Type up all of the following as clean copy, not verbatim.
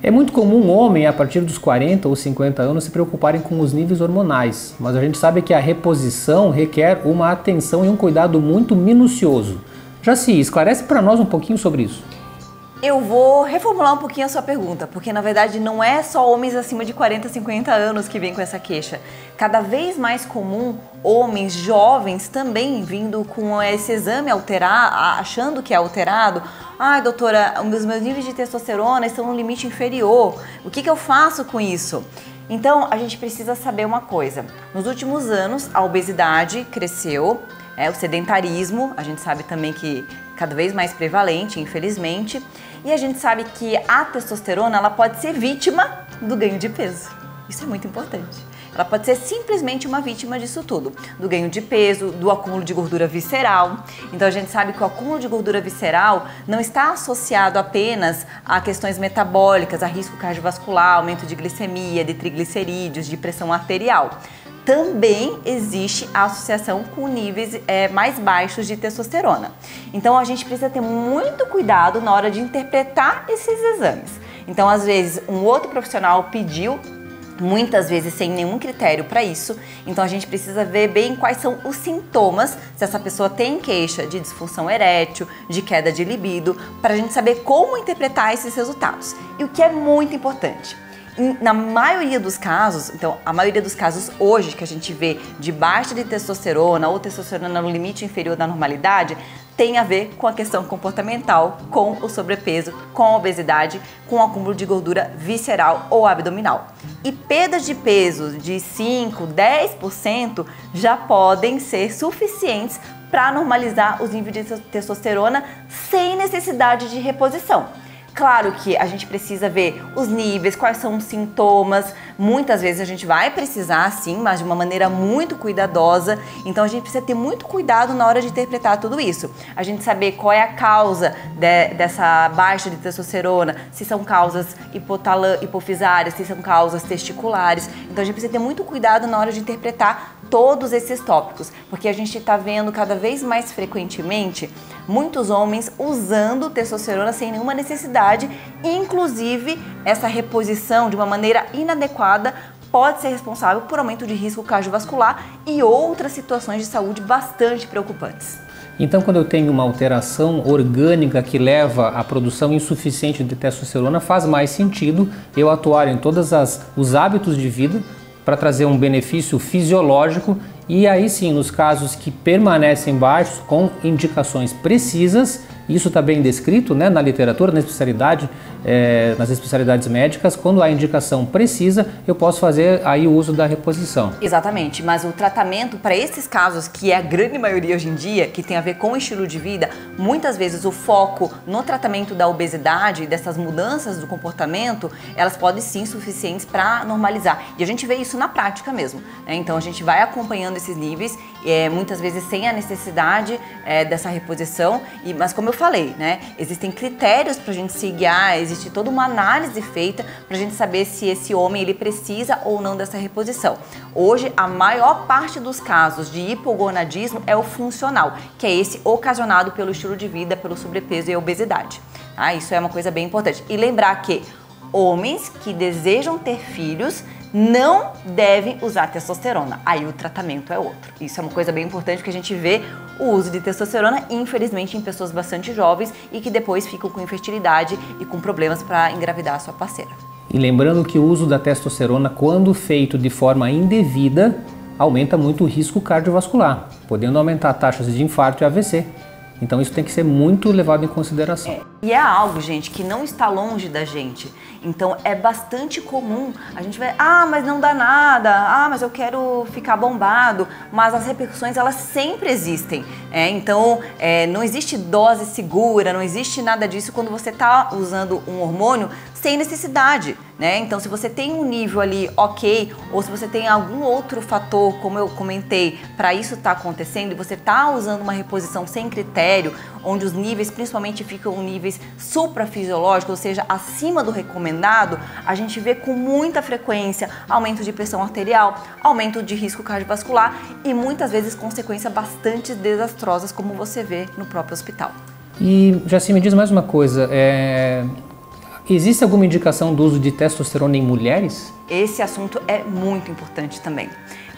É muito comum um homem, a partir dos 40 ou 50 anos, se preocuparem com os níveis hormonais, mas a gente sabe que a reposição requer uma atenção e um cuidado muito minucioso. Jaci, esclarece para nós um pouquinho sobre isso. Eu vou reformular um pouquinho a sua pergunta, porque na verdade não é só homens acima de 40, 50 anos que vêm com essa queixa. Cada vez mais comum homens jovens também vindo com esse exame alterar, achando que é alterado. Ai, doutora, os meus níveis de testosterona estão no limite inferior. O que eu faço com isso? Então, a gente precisa saber uma coisa. Nos últimos anos, a obesidade cresceu, o sedentarismo, a gente sabe também que cada vez mais prevalente, infelizmente. E a gente sabe que a testosterona, ela pode ser vítima do ganho de peso. Isso é muito importante. Ela pode ser simplesmente uma vítima disso tudo, do ganho de peso, do acúmulo de gordura visceral. Então a gente sabe que o acúmulo de gordura visceral não está associado apenas a questões metabólicas, a risco cardiovascular, aumento de glicemia, de triglicerídeos, de pressão arterial. Também existe a associação com níveis mais baixos de testosterona. Então a gente precisa ter muito cuidado na hora de interpretar esses exames. Então às vezes um outro profissional pediu, muitas vezes sem nenhum critério para isso, então a gente precisa ver bem quais são os sintomas, se essa pessoa tem queixa de disfunção erétil, de queda de libido, para a gente saber como interpretar esses resultados. E o que é muito importante, na maioria dos casos, então a maioria dos casos hoje que a gente vê de baixa de testosterona ou testosterona no limite inferior da normalidade, tem a ver com a questão comportamental, com o sobrepeso, com a obesidade, com o acúmulo de gordura visceral ou abdominal. E perdas de peso de 5, 10% já podem ser suficientes para normalizar os níveis de testosterona sem necessidade de reposição. Claro que a gente precisa ver os níveis, quais são os sintomas. Muitas vezes a gente vai precisar sim, mas de uma maneira muito cuidadosa. Então a gente precisa ter muito cuidado na hora de interpretar tudo isso. A gente saber qual é a causa dessa baixa de testosterona, se são causas hipofisárias, se são causas testiculares. Então a gente precisa ter muito cuidado na hora de interpretar todos esses tópicos, porque a gente está vendo cada vez mais frequentemente muitos homens usando testosterona sem nenhuma necessidade, inclusive essa reposição de uma maneira inadequada pode ser responsável por aumento de risco cardiovascular e outras situações de saúde bastante preocupantes. Então, quando eu tenho uma alteração orgânica que leva à produção insuficiente de testosterona, faz mais sentido eu atuar em todos os hábitos de vida para trazer um benefício fisiológico e aí sim, nos casos que permanecem baixos, com indicações precisas, isso está bem descrito, né, na literatura, na especialidade, nas especialidades médicas, quando a indicação precisa, eu posso fazer aí o uso da reposição. Exatamente, mas o tratamento para esses casos, que é a grande maioria hoje em dia, que tem a ver com o estilo de vida, muitas vezes o foco no tratamento da obesidade, dessas mudanças do comportamento, elas podem sim suficientes para normalizar. E a gente vê isso na prática mesmo, né? Então a gente vai acompanhando esses níveis, muitas vezes sem a necessidade dessa reposição, mas como eu falei, né, existem critérios para a gente se guiar, existe toda uma análise feita para a gente saber se esse homem ele precisa ou não dessa reposição. Hoje, a maior parte dos casos de hipogonadismo é o funcional, que é esse ocasionado pelo estilo de vida, pelo sobrepeso e obesidade. Tá? Isso é uma coisa bem importante. E lembrar que homens que desejam ter filhos não devem usar testosterona, aí o tratamento é outro. Isso é uma coisa bem importante, porque a gente vê o uso de testosterona, infelizmente, em pessoas bastante jovens e que depois ficam com infertilidade e com problemas para engravidar a sua parceira. E lembrando que o uso da testosterona, quando feito de forma indevida, aumenta muito o risco cardiovascular, podendo aumentar taxas de infarto e AVC. Então isso tem que ser muito levado em consideração. E é algo, gente, que não está longe da gente. Então é bastante comum a gente ver, mas não dá nada, mas eu quero ficar bombado, mas as repercussões elas sempre existem. Então não existe dose segura, não existe nada disso quando você está usando um hormônio sem necessidade, né? Então se você tem um nível ali ok, ou se você tem algum outro fator, como eu comentei, para isso estar acontecendo e você está usando uma reposição sem critério, onde os níveis principalmente ficam níveis suprafisiológicos, ou seja, acima do recomendado, a gente vê com muita frequência aumento de pressão arterial, aumento de risco cardiovascular e muitas vezes consequências bastante desastrosas, como você vê no próprio hospital. E Jaci, me diz mais uma coisa, Existe alguma indicação do uso de testosterona em mulheres? Esse assunto é muito importante também.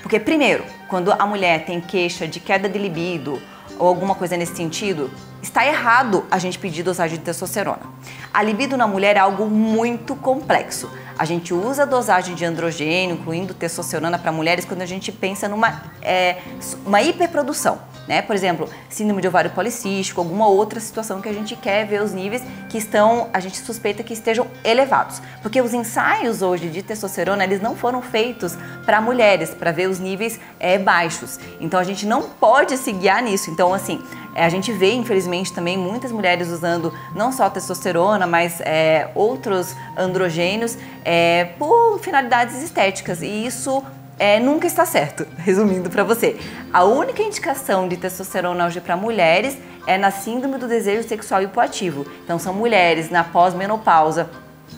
Porque, primeiro, quando a mulher tem queixa de queda de libido ou alguma coisa nesse sentido, está errado a gente pedir dosagem de testosterona. A libido na mulher é algo muito complexo. A gente usa a dosagem de androgênio, incluindo testosterona para mulheres, quando a gente pensa numa uma hiperprodução, né? Por exemplo, síndrome de ovário policístico, alguma outra situação que a gente quer ver os níveis que estão, a gente suspeita que estejam elevados. Porque os ensaios hoje de testosterona, eles não foram feitos para mulheres, para ver os níveis baixos. Então a gente não pode se guiar nisso. Então, assim, a gente vê, infelizmente, também muitas mulheres usando não só testosterona, mas outros androgênios por finalidades estéticas. E isso nunca está certo, resumindo para você. A única indicação de testosterona hoje para mulheres é na síndrome do desejo sexual hipoativo. Então, são mulheres na pós-menopausa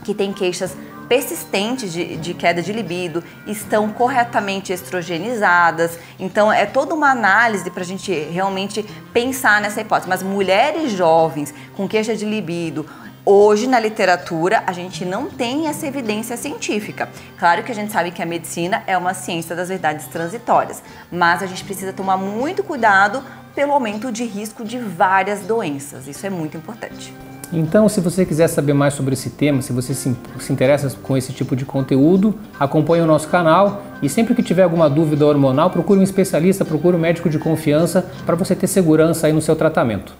que têm queixas persistentes de queda de libido, estão corretamente estrogenizadas. Então, é toda uma análise para a gente realmente pensar nessa hipótese. Mas mulheres jovens com queixa de libido, hoje na literatura a gente não tem essa evidência científica. Claro que a gente sabe que a medicina é uma ciência das verdades transitórias, mas a gente precisa tomar muito cuidado pelo aumento de risco de várias doenças. Isso é muito importante. Então, se você quiser saber mais sobre esse tema, se você se interessa com esse tipo de conteúdo, acompanhe o nosso canal e sempre que tiver alguma dúvida hormonal, procure um especialista, procure um médico de confiança para você ter segurança aí no seu tratamento.